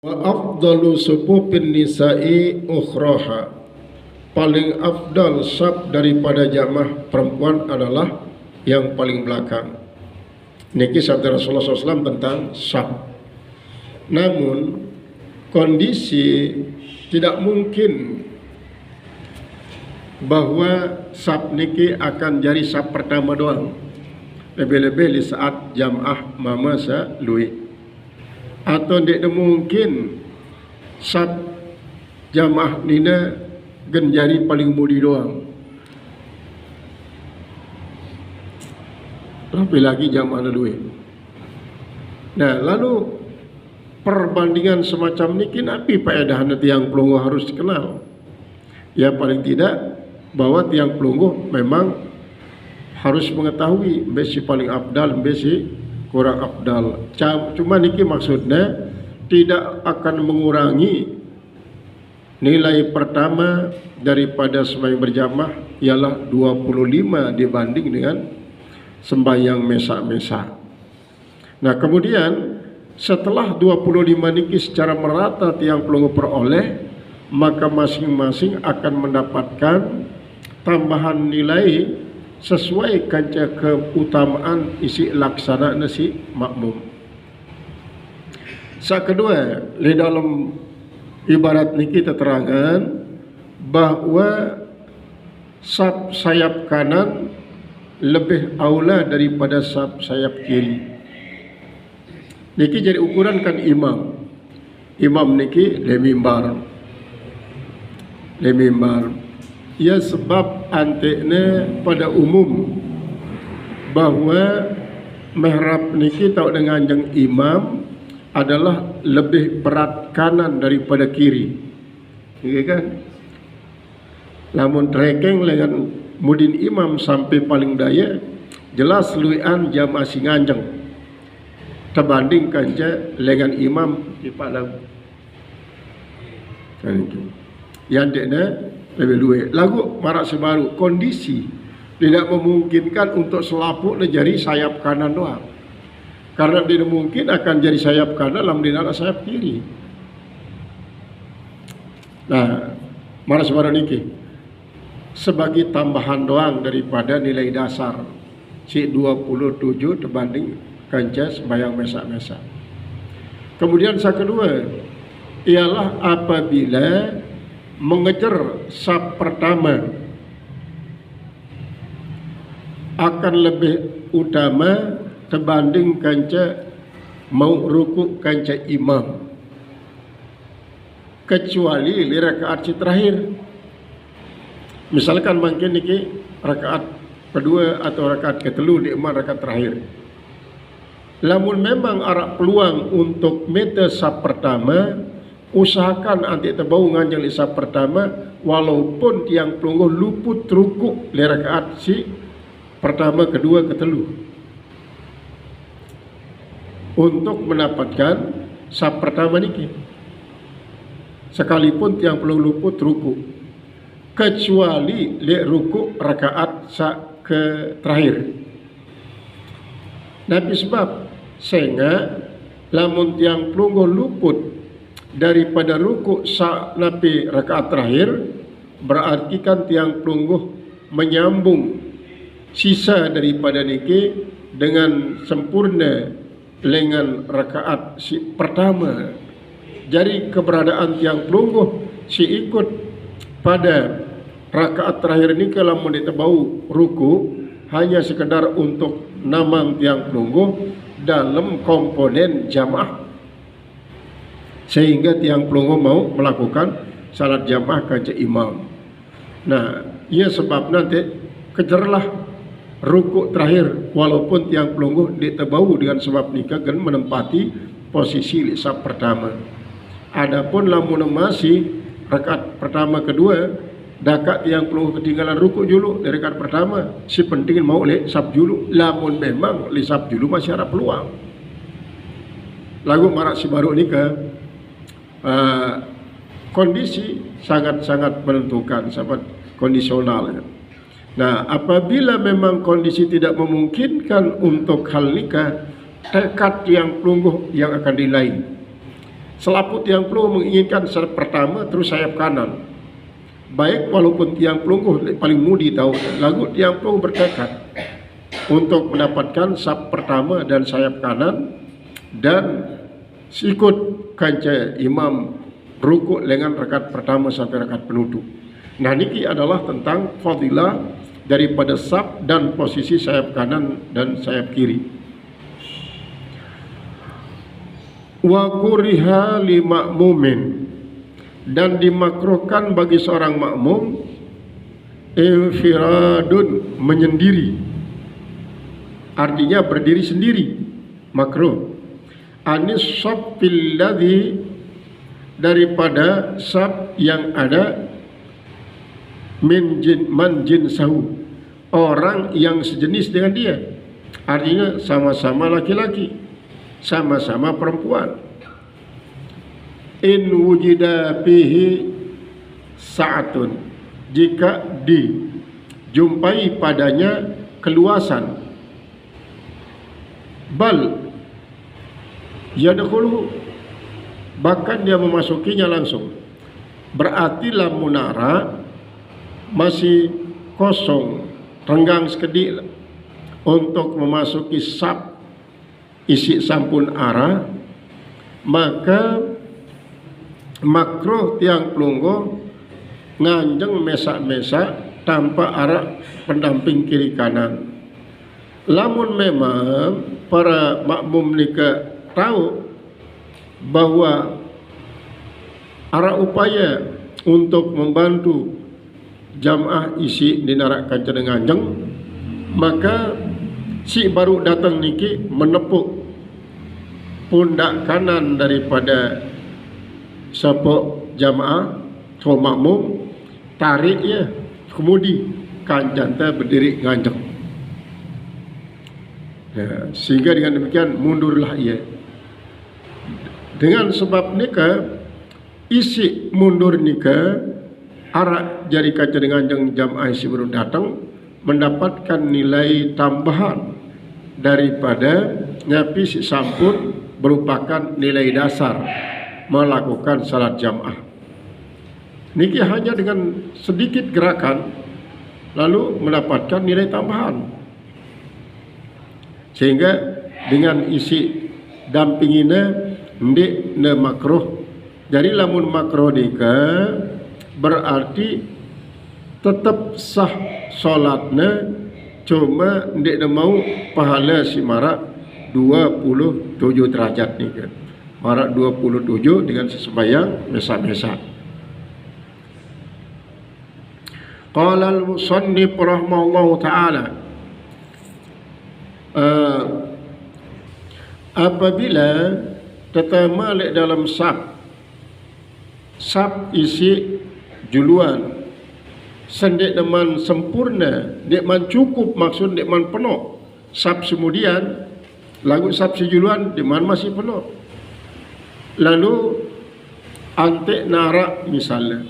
Wa afdalu supupin nisa'i ukhraha, paling afdal saf daripada jamaah perempuan adalah yang paling belakang. Niki sabda Rasulullah SAW tentang saf. Namun kondisi tidak mungkin bahwa saf niki akan jadi saf pertama doang. Lebih-lebih di saat jamaah mama sa lui. Atau tidak mungkin sab jamaah nina genjari paling mudi doang. Lebih lagi jamaah duit. Nah, lalu perbandingan semacam ini kenapa faedah tiang pelunggu harus dikenal? Ya paling tidak bahwa tiang pelunggu memang harus mengetahui besi paling afdal, besi kurang afdal. Cuma niki maksudnya tidak akan mengurangi nilai pertama daripada sembahyang berjamaah ialah 25 dibanding dengan sembahyang mesa-mesa. Nah, kemudian setelah 25 niki secara merata tiang pelunggu peroleh, maka masing-masing akan mendapatkan tambahan nilai sesuai kanca keutamaan isi laksana nasi makmum. Kedua, di dalam ibarat niki terangan bahwa saf sayap kanan lebih aula daripada saf sayap kiri. Niki jadi ukuran kan imam. Imam niki le mimbar. Ya sebab anteknya pada umum bahwa mihrab niki tau dengan yang imam adalah lebih berat kanan daripada kiri. Okay, kan? Lamun trekeng dengan mudin imam sampai paling daya jelas luian jamaah singanjeng terbandingkan je dengan imam di palang. Kan itu. Yang dekna lebih luwe. Lagu marak sebaru kondisi tidak memungkinkan untuk selapuk jari sayap kanan doang. Karena tidak mungkin akan jadi sayap kanan dalam dinala sayap kiri. Nah, marak sebaru niki sebagai tambahan doang daripada nilai dasar si 27 terbanding kanca sembahyang mesa-mesa. Kemudian yang kedua ialah apabila mengejar saf pertama akan lebih utama terbanding kanca mau rukuk kanca imam, kecuali di rakaat terakhir. Misalkan mungkin niki rakaat kedua atau rakaat ketelu di imam rakaat terakhir. Lamun memang arak peluang untuk meta saf pertama, usahakan anti terbau nganjang isap pertama walaupun tiang pelungguh luput rukuk di rakaat si pertama, kedua, ketelu untuk mendapatkan saf pertama niki. Sekalipun tiang pelungguh luput rukuk, kecuali li rukuk rakaat sa ke terakhir. Nabi sebab sehingga lamun tiang pelungguh luput daripada rukuk sa napi rakaat terakhir, berarti kan tiang pelungguh menyambung sisa daripada niki dengan sempurna dengan rakaat si pertama. Jadi keberadaan tiang pelungguh si ikut pada rakaat terakhir ini kalau mau ditebau ruku hanya sekedar untuk namang tiang pelungguh dalam komponen jamaah, sehingga tiang pelungguh mau melakukan salat jamaah kanca imam. Nah, ia sebab nanti kejarlah rukuk terakhir walaupun tiang pelungguh ditebau dengan sebab nikah dan menempati posisi saf pertama. Adapun lamun masih rakaat pertama kedua dakat tiang pelungguh ketinggalan rukuk dulu dari rakaat pertama, si penting mau le saf dulu. Lamun memang le saf dulu masih ada peluang. Lagu marak si baru nikah kondisi sangat-sangat menentukan, sangat kondisional. Nah, apabila memang kondisi tidak memungkinkan untuk hal nikah, tekad yang pelungguh yang akan dinilai. Selaput tiang pelungguh menginginkan sayap pertama terus sayap kanan. Baik walaupun tiang pelungguh paling mudi tahu, lagu tiang pelungguh bertekad untuk mendapatkan sayap pertama dan sayap kanan dan ikut kanca imam rukuk dengan rakaat pertama sampai rakaat penutup. Nah, niki adalah tentang fadilah daripada saf dan posisi sayap kanan dan sayap kiri. Wa kuriha li ma'mumin, dan dimakruhkan bagi seorang makmum infiradun, menyendiri, artinya berdiri sendiri, makruh. Anis saffil ladzi, daripada saf yang ada man jinsahu, orang yang sejenis dengan dia, artinya sama-sama laki-laki, sama-sama perempuan. In wujida fihi sa'atun, jika dijumpai padanya keluasan. Bal yadkhulu, bahkan dia memasukinya langsung. Berarti lamun ara masih kosong, renggang sekedik untuk memasuki saf isi sampun ara, maka makruh tiang pelungguh nganjeng mesak-mesak tanpa arah pendamping kiri kanan. Lamun memang para makmum nika tahu bahwa arah upaya untuk membantu jamaah isi dinarak kanca nganjeng, maka si baru datang niki menepuk pundak kanan daripada sepok jamaah atau makmum, tarik ya, kemudi kancanta berdiri nganjeng. Ya, sehingga dengan demikian mundurlah ia. Dengan sebab nika isi mundur nika arak jari kaca dengan jamaah isi baru datang mendapatkan nilai tambahan daripada nyapi si sampun, merupakan nilai dasar melakukan salat jamaah. Niki hanya dengan sedikit gerakan lalu mendapatkan nilai tambahan, sehingga dengan isi dampingina ndik ne makruh. Jadi lamun makruh dika berarti tetap sah solatnya, cuma ndik ne mau pahala si marak 27 derajat ni kan. Marak 27 dengan sesembayang mesak-mesak. Qala al-musannif rahimahullahu ta'ala, apabila tetamalik dalam saf isi juluan sendik deman sempurna, dek man cukup, maksud dek man penuh. Saf kemudian lagu saf sejuluan dek man masih penuh. Lalu antek narak misalnya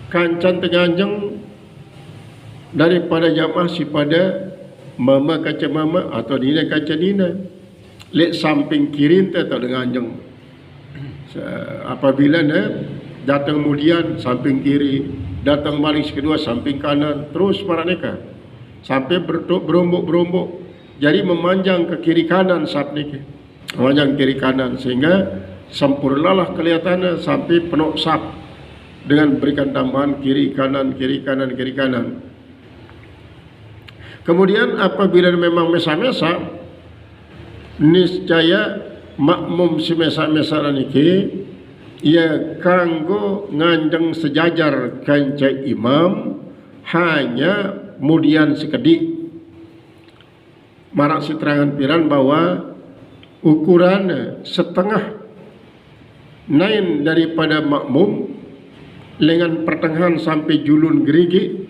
kancan tenganjeng daripada jamaah si pada mama kaca mama atau nina kaca nina, lek samping kiri atau tenganjeng. Apabila datang kemudian samping kiri, datang balik kedua samping kanan, terus para neka sampai berombok-berombok, jadi memanjang ke kiri kanan saf niki, memanjang kiri kanan sehingga sempurnalah kelihatannya sampai penuh saf dengan berikan tambahan kiri kanan kiri kanan kiri kanan. Kemudian apabila memang mesa-mesa, niscaya makmum si mesa-mesa niki ia kanggo nganjeng sejajar kanca imam, hanya kemudian sekedik. Marak siterangan piran bahwa ukuran setengah nain daripada makmum dengan pertengahan sampai julun gerigi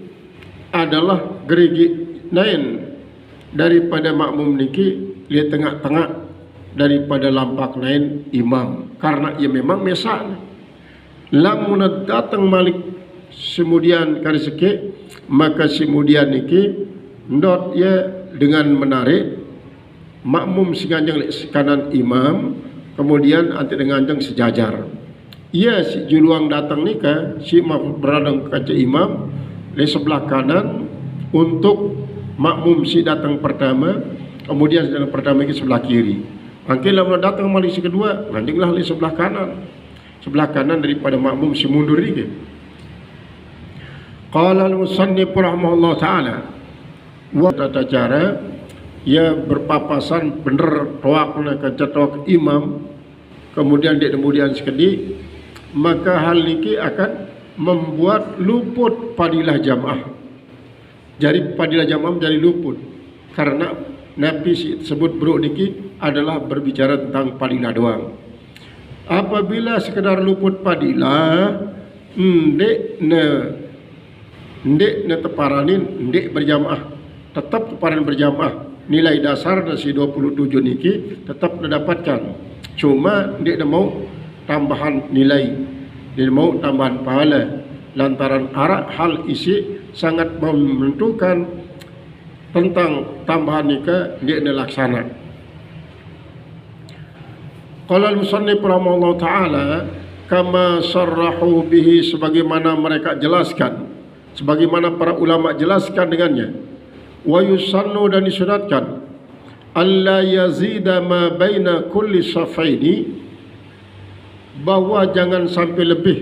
adalah gerigi nain daripada makmum niki lihat tengah-tengah daripada lampak nain imam, karena ia memang mesak. Lamun datang malik kemudian kali sikit, maka kemudian niki ndot ia dengan menarik makmum singanjang kanan imam, kemudian anti dengan anjang sejajar. Ia si juluang datang nikah, si imam beradang ke kaca imam di sebelah kanan untuk makmum si datang pertama, kemudian si datang pertama ke sebelah kiri. Angkin lama datang mali si kedua, anjinglah di sebelah kanan daripada makmum si mundur ni. Qala al-musannif rahimahullah taala, wa tata cara ia berpapasan bener toakna ke toak imam, kemudian dia kemudian sekedi, maka hal niki akan membuat luput padilah jamaah. Jadi padilah jamaah menjadi luput karena Nabi sebut buruk niki adalah berbicara tentang padilah doang. Apabila sekedar luput padilah, ndek ne teparanin, ndek berjamaah, tetap teparanin berjamaah. Nilai dasar dari 27 niki tetap didapatkan. Cuma ndek mau tambahan nilai, dia mau tambahan pahala lantaran arah hal isi sangat menentukan tentang tambahan nikah dia dilaksana. Qala al-musannif rahimahullah taala kama sarrahu bihi, sebagaimana mereka jelaskan, sebagaimana para ulama jelaskan dengannya. Wa yusannu, dan disunatkan, alla yazida ma baina kulli safaini, bahwa jangan sampai lebih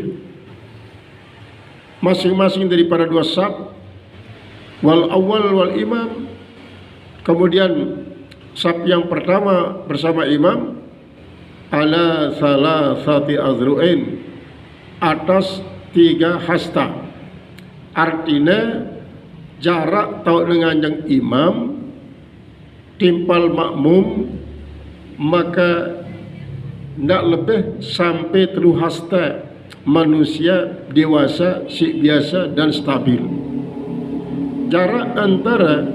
masing-masing daripada dua saf, wal awal wal imam, kemudian saf yang pertama bersama imam, ala salasati azru'in, atas 3 hasta. Artinya jarak tau dengan yang imam timpal makmum, maka tidak lebih sampai 3 hasta manusia dewasa, si biasa dan stabil. Jarak antara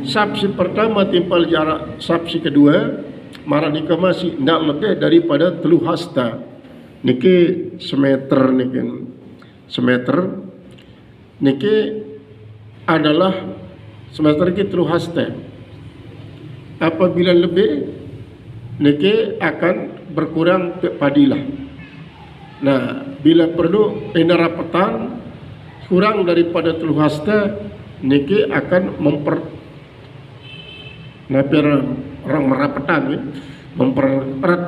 saf si pertama timpal jarak saf si kedua, marah nikah masih tidak lebih daripada 3 hasta. Niki semeter niki. Semeter niki adalah semeter niki 3 hasta. Apabila lebih niki akan berkurang padilah. Nah, bila perlu rapatan kurang daripada 3 hasta, niki akan orang merapatan ya, mempererat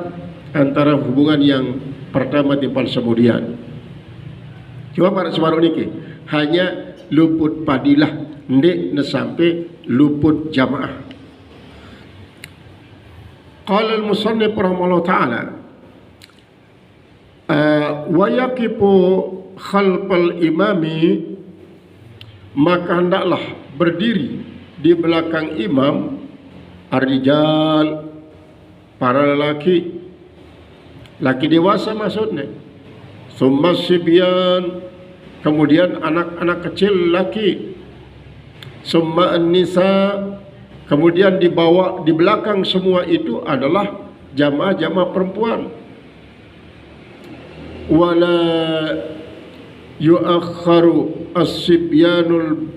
antara hubungan yang pertama timpal kemudian. Cuma pada sebaru niki hanya luput padilah, ndek sampai luput jamaah. Qala al-musannif rahimahullah ta'ala wa yaqifu khalfal imami, maka hendaklah berdiri di belakang imam ar-rijal, para lelaki, laki dewasa maksudnya, summa sibyan, kemudian anak-anak kecil laki, summa an-nisa, kemudian dibawa di belakang semua itu adalah jamaah-jamaah perempuan. Wala yuakharu as-sibyanul,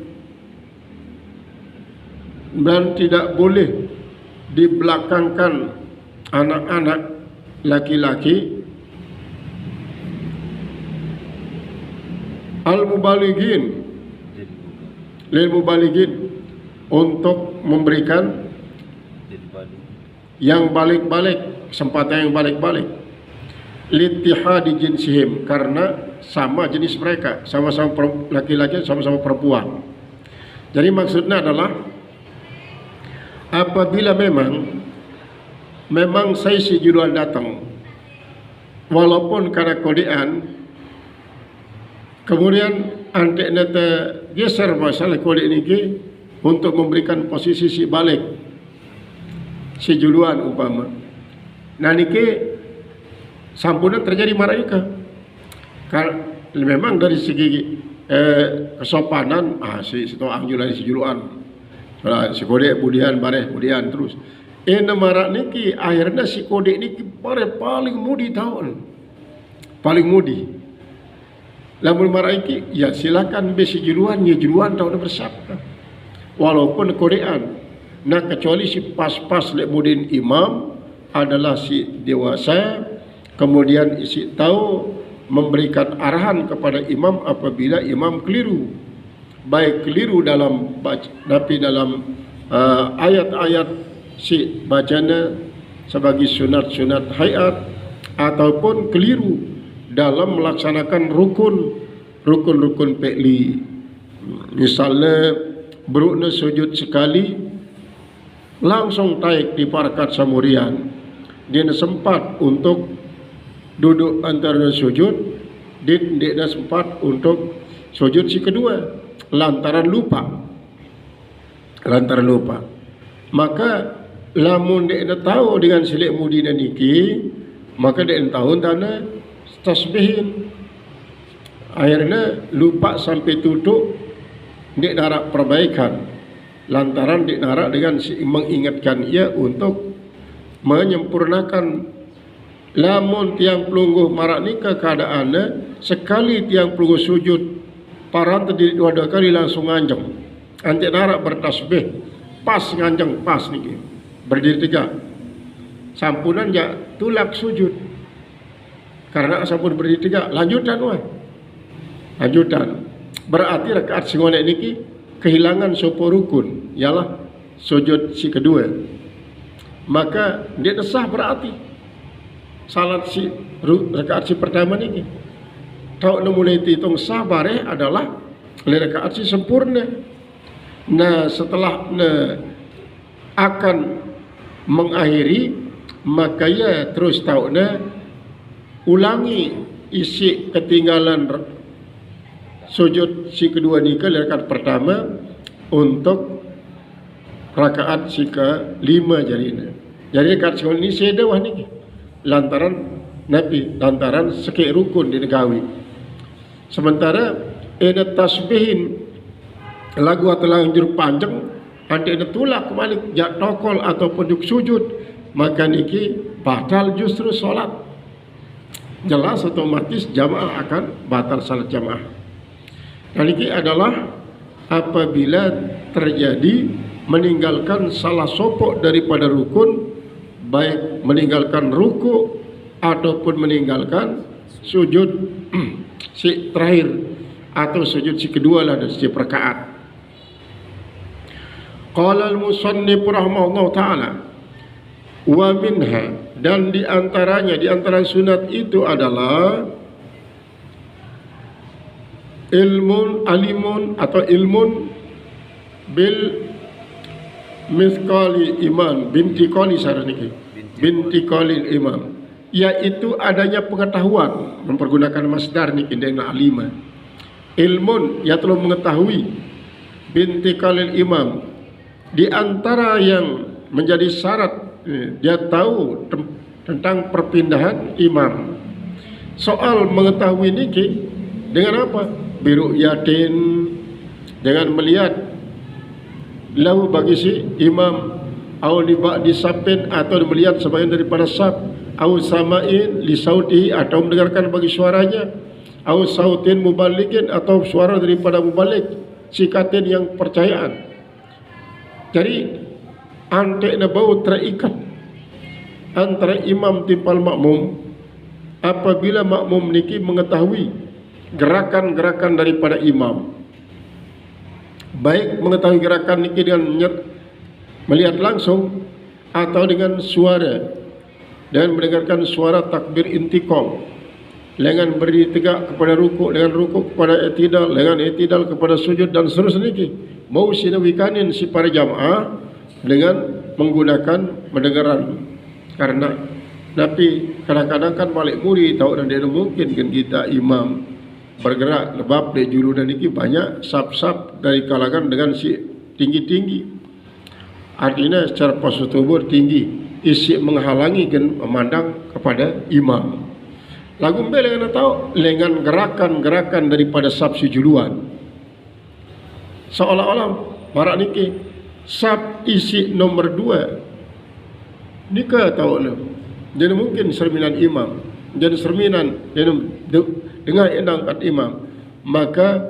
dan tidak boleh dibelakangkan anak-anak laki-laki. Al-mubalighin, lil mubalighin, untuk memberikan yang balik-balik, kesempatan yang balik-balik, litihadi jinsihim, karena sama jenis mereka, sama-sama laki-laki, sama-sama perempuan. Jadi maksudnya adalah apabila memang saya si juluan datang, walaupun karena kodean, kemudian antek nete geser masalah kode ini untuk memberikan posisi si balik si juluan umpama. Nah niki sampunan terjadi marika. Karena memang dari segi kesopanan, si toang julan si juluan, si kode kemudian bareh kemudian terus. Marak niki akhirnya si kode niki paling mudi tahun, paling mudi. Lamun marak niki ya silakan besi juluan, ya juluan tahun bersabda. Walaupun kodean, nah kecuali si pas-pas lek mudin imam adalah si dewasa, kemudian isi tahu memberikan arahan kepada imam apabila imam keliru, baik keliru dalam tapi dalam ayat-ayat si bacanya sebagai sunat-sunat hayat, ataupun keliru dalam melaksanakan rukun fi'li. Misalnya berukna sujud sekali langsung taik di parkat samurian, dia sempat untuk duduk antara sujud, dia sempat untuk sujud si kedua lantaran lupa. Maka lamun dia tahu dengan silik mudina niki, maka dia tahu tanda tasbihin. Akhirnya lupa sampai tutup, dia narak perbaikan lantaran dia narak dengan mengingatkan ia untuk menyempurnakan. Lamun tiang pelungguh marak ni keadaannya sekali tiang pelungguh sujud paran terdiri dua kali langsung nganjeng, antik narak bertasbih pas nganjeng pas ni berdiri tiga sampunan ya tulak sujud karena sampun berdiri tiga lanjutan berarti rakaat singonek niki kehilangan sopo rukun, ialah sujud si kedua, maka dia sah berarti salat si rakaat si pertama niki. Tahu mulai hitung sabar adalah rakaat si sempurna. Nah setelah akan mengakhiri, maka ya terus tahu ulangi isi ketinggalan sujud si kedua niki rakaat pertama untuk rakaat si ke-5 jadinya. Jadi rakaat si ini sedawah niki lantaran sekik rukun di negawi. Sementara ada tasbihin lagu atau lanjur panjang, ada tulak kembali jak tokol ataupun duk sujud, maka niki batal justru solat. Jelas otomatis jamaah akan batal salat jamaah. Dan ini adalah apabila terjadi meninggalkan salah sopok daripada rukun, baik meninggalkan ruku ataupun meninggalkan sujud si terakhir atau sujud si kedua lah dari setiap rakaat. Qala al-musannif rahimahullah ta'ala wa minha, dan di antara sunat itu adalah alimun atau ilmun bil misqali iman binti qali saraniki binti qali imam, yaitu adanya pengetahuan, mempergunakan masdar niki dengan alima. Ilmun ya telah mengetahui, binti qali imam, di antara yang menjadi syarat dia tahu tentang perpindahan imam. Soal mengetahui niki dengan apa? Biru yatin, dengan melihat lahu bagi si imam, au li ba'di sapin, atau melihat sebagian daripada sab, au sama'in li sautihi, atau mendengarkan bagi suaranya, au sautin mubalikin, atau suara daripada mubalik, sikatin yang percayaan. Jadi antek na bau terikat antara imam timpal makmum apabila makmum niki mengetahui gerakan-gerakan daripada imam, baik mengetahui gerakan niki dengan melihat langsung atau dengan suara, dan mendengarkan suara takbir intiqam, dengan berdiri tegak kepada rukuk, dengan rukuk kepada i'tidal, dengan i'tidal kepada sujud, dan seterusnya niki mau sinawikanin si para jamaah dengan menggunakan mendengaran. Karena tapi kadang-kadang kan balik muri tahu dan dia mungkin kan kita imam bergerak lebab di juru dan niki banyak sab-sab dari kalangan dengan si tinggi-tinggi, artinya secara postur tubuh tinggi, isi menghalangi kan memandang kepada imam. Lagu mbel yang tahu dengan gerakan-gerakan daripada sab si juluan, seolah-olah marak niki sab isi nomor 2 nikah tahu lah, jadi mungkin cerminan imam, jadi cerminan dengan endang kat imam, maka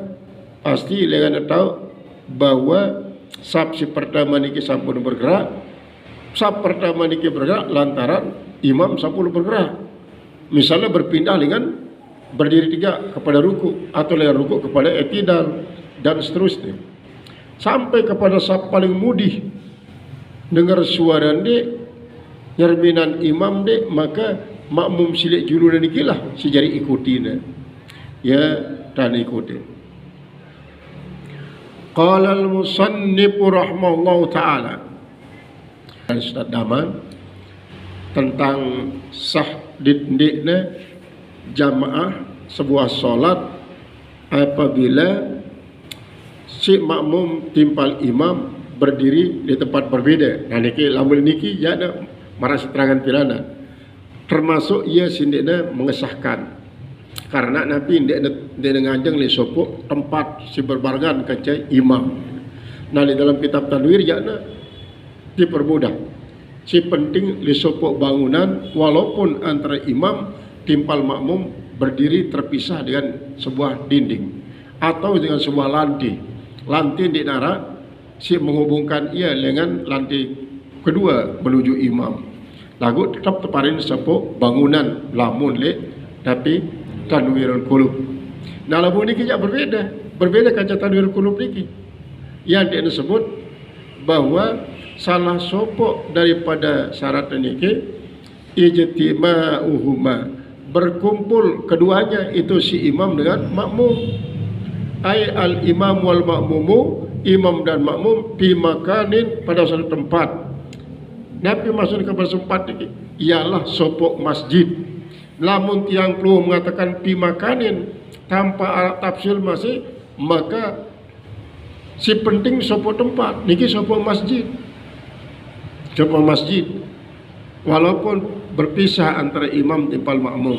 pasti dengan tahu bahwa sab si pertama niki sampun bergerak, sap pertama niki bergerak lantaran imam 10 bergerak. Misalnya berpindah dengan berdiri 3 kepada ruku atau dari ruku kepada i'tidal dan seterusnya. Sampai kepada sap paling mudih dengar suara dek nyerminan imam dek, maka makmum silik julu dan ikilah si jari ikutina ya dan ikutin. Qala al-musannif rahimahullahu ta'ala, Ustaz Daman tentang sah didikna jamaah sebuah solat apabila si makmum timpal imam berdiri di tempat berbeda. Nah niki lamun niki ya ada marah seterangan pirana, termasuk ia sindikna mengesahkan karena Nabi tidak nganjeng li sopo tempat si berbarengan kecai imam. Nah di dalam kitab tanwir ya dipermudah. Si penting li sopo bangunan walaupun antara imam timpal makmum berdiri terpisah dengan sebuah dinding atau dengan sebuah lantai. Lantai di nara si menghubungkan ia dengan lantai kedua menuju imam. Lagu tetap teparin sepo bangunan lamun le tapi tanwirul qulub. Nah lamun niki ya berbeda kaca tanwirul qulub niki. Yang disebut bahwa salah sopok daripada syarat niki ijtima'uhuma, berkumpul keduanya itu si imam dengan makmum. Ai al imam wal makmumu, imam dan makmum fi makanin pada suatu tempat. Nabi maksud kepada tempat ini ialah sopok masjid. Lamun tiang perlu mengatakan fi makanin tanpa alat tafsir masih, maka si penting sopok tempat niki sopok masjid. Sopok masjid walaupun berpisah antara imam timpal makmum.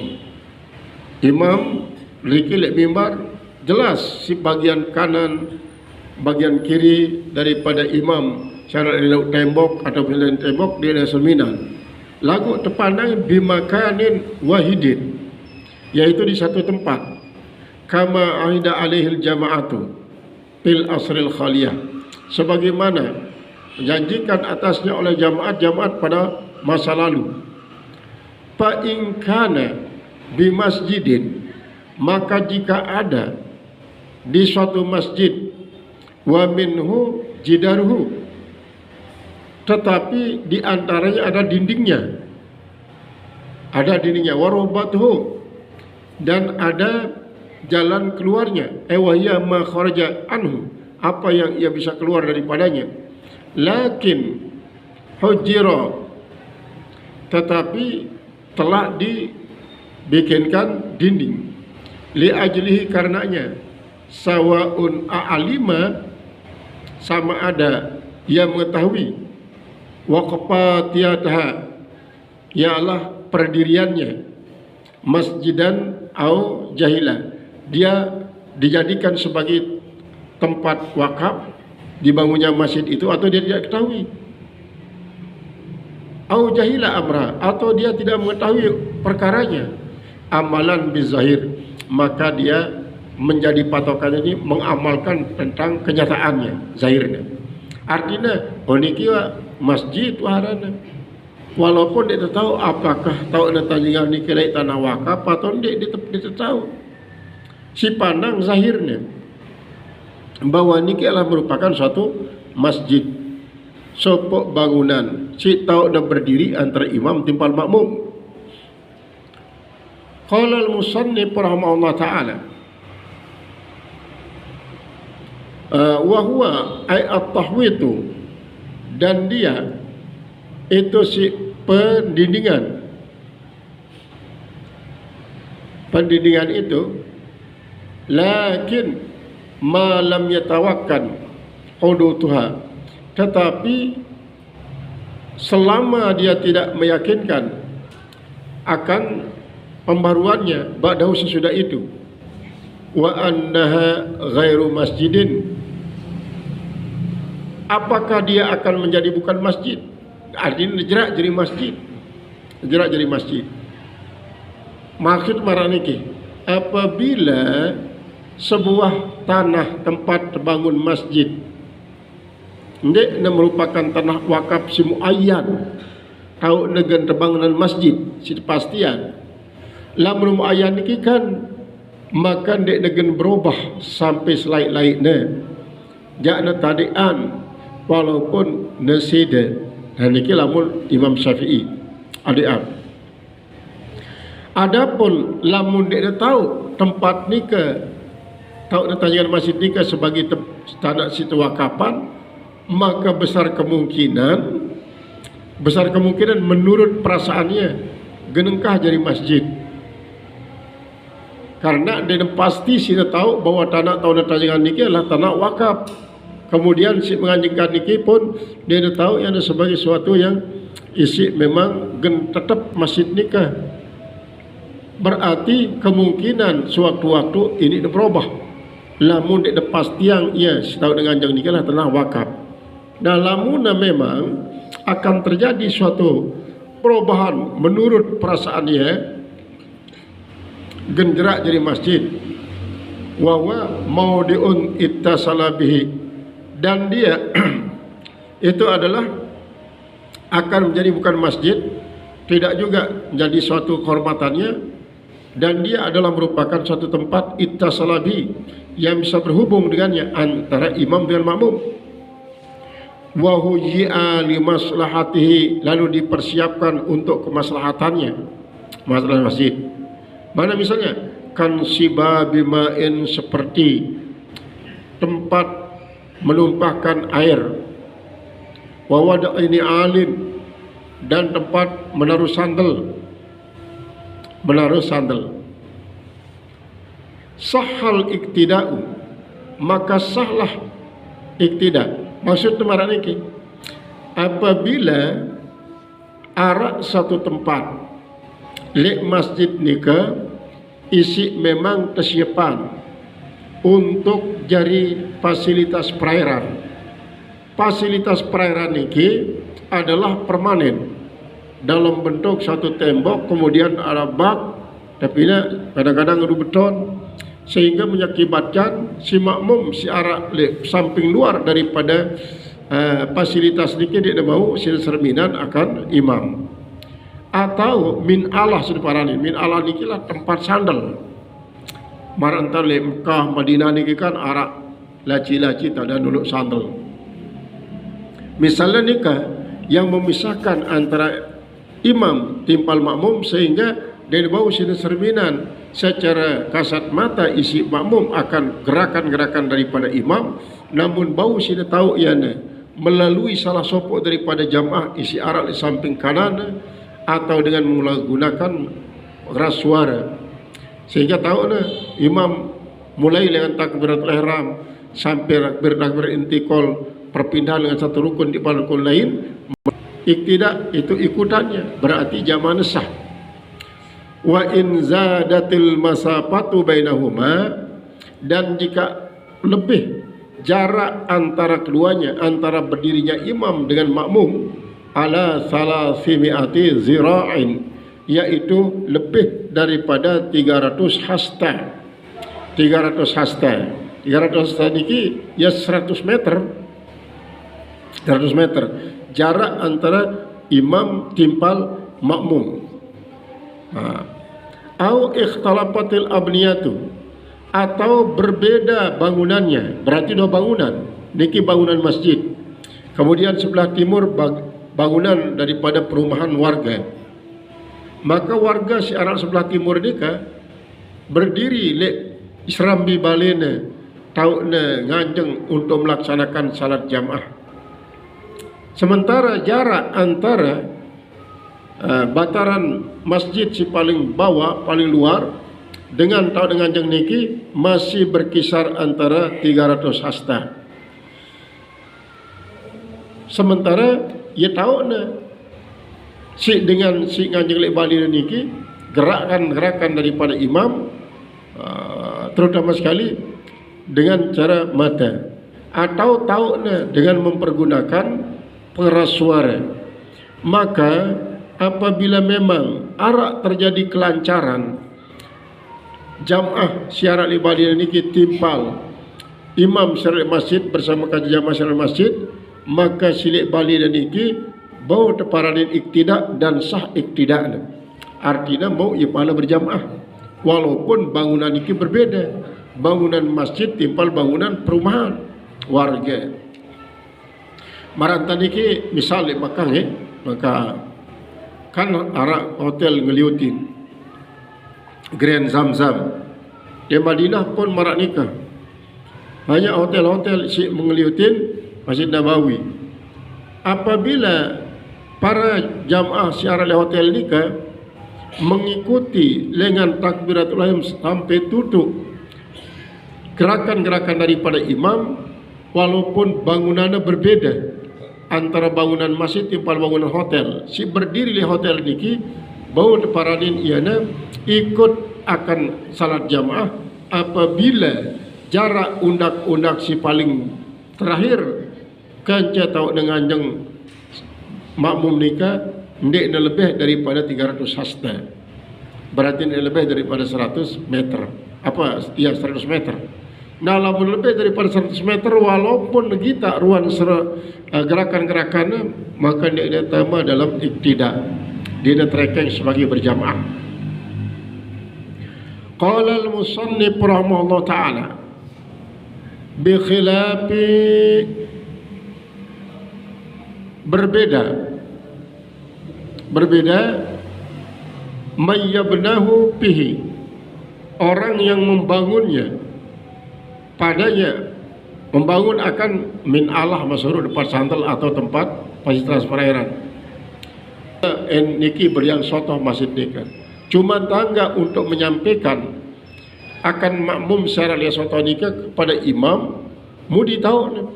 Imam niki lek mimbar jelas si bagian kanan bagian kiri daripada imam syarat di laut tembok atau di tembok dia ada cerminan. Lagu terpandang bimakanin wahidin, yaitu di satu tempat. Kama ahida alaihil jama'atu fil asril khaliyah, sebagaimana menjanjikan atasnya oleh jamaat-jamaat pada masa lalu. Fa in kana bimasjidin, maka jika ada di suatu masjid wa minhu jidaruhu, tetapi di antaranya ada dindingnya, warobatuhu, dan ada jalan keluarnya, wahya ma kharaja anhu, apa yang ia bisa keluar daripadanya. Lakin hujira, tetapi telah dibikinkan dinding, li ajlihi, karenanya, sawaun a'alima, sama ada ia mengetahui, waqfatiyataha, ialah perdiriannya, masjidan au jahila, dia dijadikan sebagai tempat wakaf, dibangunnya masjid itu, atau dia tidak ketahui, au jahila amra, atau dia tidak mengetahui perkaranya, amalan bizahir, maka dia menjadi patokan ini mengamalkan tentang kenyataannya, zahirnya. Artinya niki masjid waharana, walaupun dia tahu apakah tahu ada tanjingan niki lain tanah wakaf atau dia tahu, si pandang zahirnya bahwa niki adalah merupakan suatu masjid, sopok bangunan, si tahu dah berdiri antara imam timpal makmum. Qala al-musannif rahimahullah ta'ala, wa huwa ay at-tahwitu, dan dia itu si pendindingan itu, lakin ma lam yatawakkan hudutuha, tetapi selama dia tidak meyakinkan akan pembaruannya ba'dahu sesudah itu, wa annaha ghairu masjidin, apakah dia akan menjadi bukan masjid, artinya jerak jadi masjid. Maksud maraniki, apabila sebuah tanah tempat terbangun masjid ndek na merupakan tanah wakaf si muayyan tau negen bangunan masjid si pastian lamun muayyan niki kan maka ndek negen berubah sampai selain-lainnya jakna tadian walaupun nasida. Dan niki lamun Imam Syafi'i adiam. Adapun lamun ndek tahu tempat nika tahu natanyakan masjid nika sebagai tanah situ wakapan, maka besar kemungkinan menurut perasaannya genengkah jadi masjid. Karena dia pasti sudah tahu bahwa tanah tahu natanyakan niki adalah tanah wakaf. Kemudian si menganjingkan niki pun dia tahu yang ada sebagai sesuatu yang isi memang tetap masjid nikah. Berarti kemungkinan sewaktu-waktu ini berubah. Lamun dia pasti yang ia tahu dengan anjing nikah adalah tanah wakaf. Dan lamun memang akan terjadi suatu perubahan menurut perasaannya genjerak jadi masjid. Wawa maudiun ittasala bihi, dan dia itu adalah akan menjadi bukan masjid, tidak juga menjadi suatu kehormatannya, dan dia adalah merupakan suatu tempat ittasala bihi yang bisa berhubung dengannya antara imam dengan makmum. Wa huyi'a li maslahatihi, lalu dipersiapkan untuk kemaslahatannya, masalah masjid. Mana misalnya kan sibabi ma'in, seperti tempat menumpahkan air, wa wada'ini alim, dan tempat menaruh sandal. Sahal iktida'u, maka sahlah iktida'. Maksud temaran ini, apabila arak satu tempat lek masjid nika isi memang kesiapan untuk jadi fasilitas perairan. Fasilitas perairan ini adalah permanen dalam bentuk satu tembok, kemudian ada bak, tapi kadang-kadang ada beton, sehingga mengakibatkan si makmum si arak samping luar daripada fasilitas ini dia mau cerminan akan imam. Atau min Allah sedeparani, min Allah niki lah tempat sandal. Marantar le Mekah Madinah niki kan arak laci-laci tak ada nuluk sandal. Misalnya nikah yang memisahkan antara imam timpal makmum, sehingga dari bau sini cerminan secara kasat mata isi makmum akan gerakan-gerakan daripada imam, namun bau sini tahu ianya melalui salah sopok daripada jamaah isi arak di samping kanan, atau dengan menggunakan keras suara, sehingga tahu imam mulai dengan takbiratul ihram sampai takbir intikal, perpindahan dengan satu rukun di rukun lain, iktidak itu ikutannya, berarti jamaah sah. Wa in zadatil masafatu bainahuma, dan jika lebih jarak antara keduanya, antara berdirinya imam dengan makmum, ala salasimi'ati zira'in, yaitu lebih daripada 300 hasta. 300 hasta ini ya 100 meter. 100 meter jarak antara imam timpal makmum. Au ikhtalafatil abniyatu, atau berbeda bangunannya, berarti dua bangunan. Niki bangunan masjid, kemudian sebelah timur bangunan daripada perumahan warga. Maka warga si arah sebelah timur nika berdiri lek serambi balena tauna ngajeng untuk melaksanakan salat jamaah. Sementara jarak antara bataran masjid si paling bawah, paling luar dengan ngajeng niki masih berkisar antara 300 hasta. Sementara ia tahu si dengan si ngajeng lek bali niki gerakan-gerakan daripada imam terutama sekali dengan cara mata, atau tahu dengan mempergunakan pengeras suara. Maka apabila memang arak terjadi kelancaran, jamaah syarat ibadah niki timpal imam syariat masjid bersama jamaah syariat masjid, maka silik bali dan iki bau teparanin iktidak dan sah iktidak. Artinya mau ia pahala berjamaah walaupun bangunan iki berbeda, bangunan masjid timpal bangunan perumahan warga. Marantan iki misal di Mekah maka kan arah hotel ngeliutin Grand Zamzam. Di Madinah pun marak nikah. Banyak hotel-hotel si mengeliutin Masjid Nabawi. Apabila para jamaah siara di hotel nikah mengikuti dengan takbiratul ihram sampai tutup gerakan-gerakan daripada imam, walaupun bangunannya berbeda antara bangunan masjid timpal bangunan hotel, si berdiri di hotel niki bau deparadin iana ikut akan salat jamaah apabila jarak undak-undak si paling terakhir kanca tau dengan jeng makmum nikah ndek lebih daripada 300 hasta, berarti ndek lebih daripada 100 meter 100 meter. Nah, lamun lebih daripada 100 meter walaupun kita ruang gerakan-gerakannya maka ndek tambah dalam iktidak, dia tracking sebagai berjamaah. Qala al-musannif rahimahullah ta'ala bi khilafi berbeda mayyabnahu bihi, orang yang membangunnya padanya, membangun akan min Allah masyhur depan santel atau tempat fasilitas perairan. Niki beriang sotoh masjid nikah. Cuma tangga untuk menyampaikan akan makmum secara lihat sotoh nikah kepada imam mudi tahu,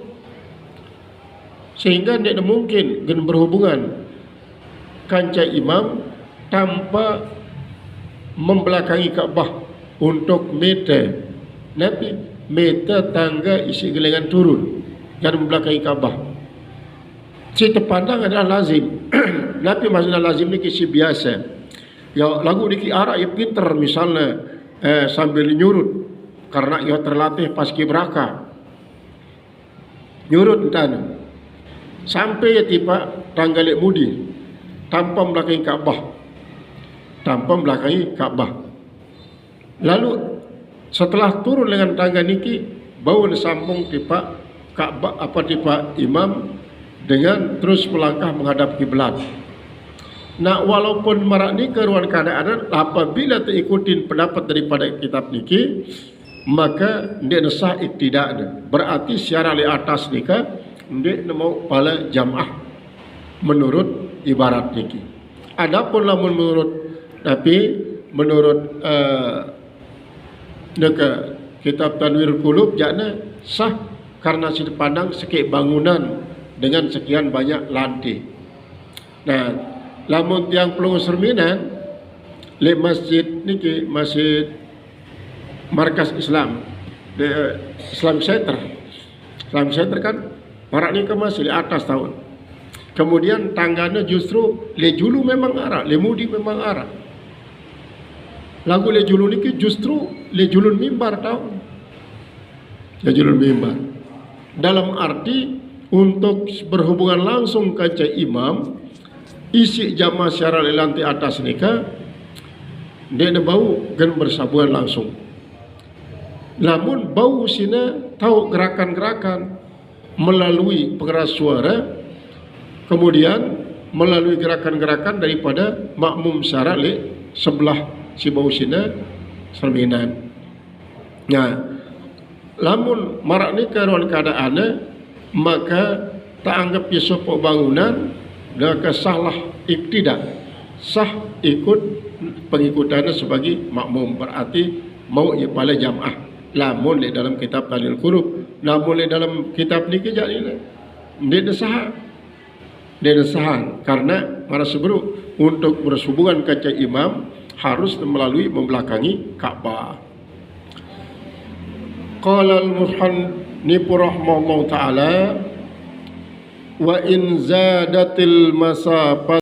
sehingga tidak mungkin gen berhubungan kanca imam tanpa membelakangi Ka'bah untuk meta Nabi meta tangga isi gelengan turun dan membelakangi Ka'bah. Si terpandang adalah lazim. Nabi maksudnya lazim ni kisi biasa. Ya lagu niki arak ya pinter misalnya sambil nyurut karena ia terlatih paski beraka. Nyurut entah sampai ya tiba tangga lek mudi tanpa membelakangi Ka'bah. Lalu setelah turun dengan tangga niki bau sambung tiba Ka'bah tiba imam dengan terus melangkah menghadap kiblat. Nah, walaupun marak ni keruan keadaan apabila terikutin pendapat daripada kitab niki maka dia sah iktidak. Berarti secara li atas nikah dia mau pala jamaah menurut ibarat niki. Adapun lamun menurut kitab Tanwirul Qulub jana sah karena sudut pandang sekik bangunan dengan sekian banyak lantai. Nah, lamun tiang pelungu serminan le masjid niki masjid markas Islam Islam Center kan marak ni ke masih di atas tahun. Kemudian tangganya justru le julu memang arah, le mudi memang arah. Lagu le julu niki justru le julun mimbar tahu. Le julun mimbar. Dalam arti untuk berhubungan langsung kaca imam isi jamaah secara lantai atas nikah dia bau gan bersabungan langsung. Namun bau sini tahu gerakan-gerakan melalui pengeras suara, kemudian melalui gerakan-gerakan daripada makmum secara sebelah si bau sini serminan. Nah, lamun marak nikah ruang keadaannya maka tak anggap sopok bangunan dan kesahlah iktidak, sah ikut pengikutannya sebagai makmum, berarti mau ia pada jamaah. Lamun di dalam kitab Tanwirul Qulub, namun di dalam kitab ni kejadian dia desahan karena para sebelum untuk berhubungan kaca imam harus melalui membelakangi Ka'bah. Qala al-musannif rahimahullah ta'ala wa in zadatil masafat